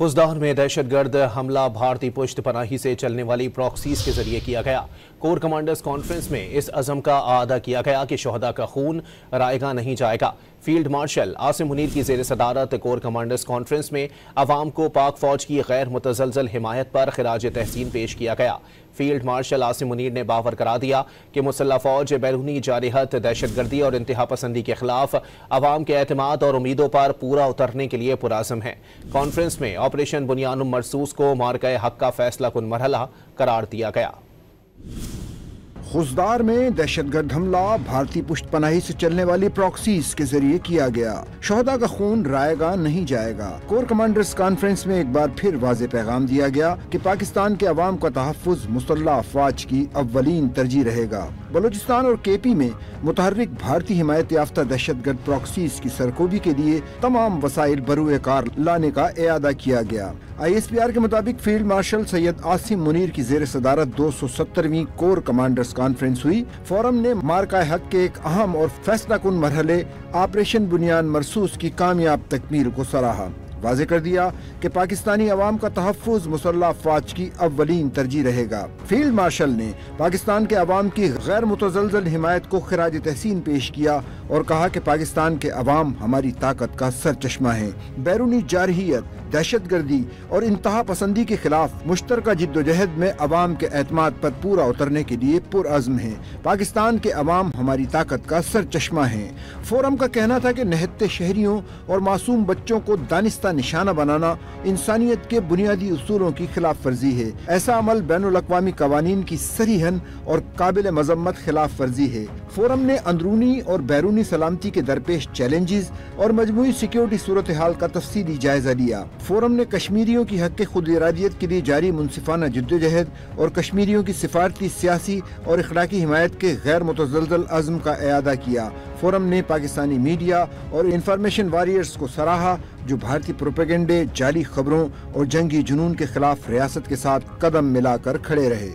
खुजदार में दहशतगर्द हमला भारतीय पुष्ट पनाही से चलने वाली प्रॉक्सीज के जरिए किया गया। कोर कमांडर्स कॉन्फ्रेंस में इस अज़म का आदा किया गया कि शोहदा का खून रायगा नहीं जाएगा। फील्ड मार्शल आसिम मुनीर की ज़ेर सदारत कोर कमांडर्स कॉन्फ्रेंस में अवाम को पाक फौज की गैर मुतज़लज़ल हिमायत पर खिराज तहसीन पेश किया गया। फील्ड मार्शल आसिम मुनीर ने बावर करा दिया कि मुसल्लह फौज बैरूनी जारिहत, दहशतगर्दी और इंतहा पसंदी के खिलाफ अवाम के एतमाद और उम्मीदों पर पूरा उतरने के लिए पुराज़म है। कॉन्फ्रेंस में ऑपरेशन बुनियानुम मरसूस को मार्का हक का फैसला कुन मरहला करार दिया गया। खुजदार में दहशतगर्द हमला भारतीय पुष्ट पनाही से चलने वाली प्रॉक्सीज के जरिए किया गया। शोहदा का खून रायगा नहीं जाएगा। कोर कमांडर्स कॉन्फ्रेंस में एक बार फिर वाज़ेह पैगाम दिया गया कि पाकिस्तान के अवाम का तहफ़्फ़ुज़ मुसल्लह अफ़वाज की अव्वलीन तरजीह रहेगा। बलूचिस्तान और केपी में मुतहर्रिक भारतीय हिमायत याफ्ता दहशतगर्द प्रॉक्सीज की सरकोबी के लिए तमाम वसाइल बरूए कार लाने का इरादा किया गया। ISPR के मुताबिक फील्ड मार्शल सैयद आसिम मुनीर की ज़ेर सदारत 270वीं कोर कमांडर्स कॉन्फ्रेंस हुई। फोरम ने मार्का हक के एक अहम और फैसला कुन मरहले ऑपरेशन बुनियान मरसूस की कामयाब तकमील को सराहा। वाज़ेह कर दिया कि पाकिस्तानी अवाम का तहफ़्फ़ुज़ मुसल्लह अफ़वाज की अव्वलीन तरजीह रहेगा। फील्ड मार्शल ने पाकिस्तान के अवाम की गैर मुतज़लज़ल हिमायत को खिराज तहसीन पेश किया और कहा कि पाकिस्तान के अवाम हमारी ताकत का सरचश्मा है। बैरूनी जारहियत, दहशतगर्दी और इंतहा पसंदी के खिलाफ मुश्तरका जिद्दोजहद में अवाम के एतमाद पर पूरा उतरने के लिए पुरअज़्म है। पाकिस्तान के अवाम हमारी ताकत का सरचश्मा है। फोरम का कहना था कि निहत्ते शहरियों और मासूम बच्चों को दानिस्ता निशाना बनाना इंसानियत के बुनियादी उसूलों की खिलाफ वर्जी है। ऐसा अमल बैनुल अक़वामी कवानीन की सरीहन और काबिल मज़म्मत खिलाफ वर्जी है। फोरम ने अंदरूनी और बैरूनी सलामती के दरपेश चैलेंजेस और मजमूई सिक्योरिटी सूरत हाल का तफसीली जायजा लिया। फोरम ने कश्मीरियों की हक़ खुद इरादियत के लिए जारी मुनसिफाना जिद्दोजहद और कश्मीरियों की सिफारती, सियासी और इखलाकी हिमायत के गैर मुतज़लज़ल अज़्म का इआदा किया। फोरम ने पाकिस्तानी मीडिया और इंफॉर्मेशन वॉरियर्स को सराहा जो भारतीय प्रोपेगेंडे, जाली खबरों और जंगी जुनून के खिलाफ रियासत के साथ कदम मिलाकर खड़े रहे।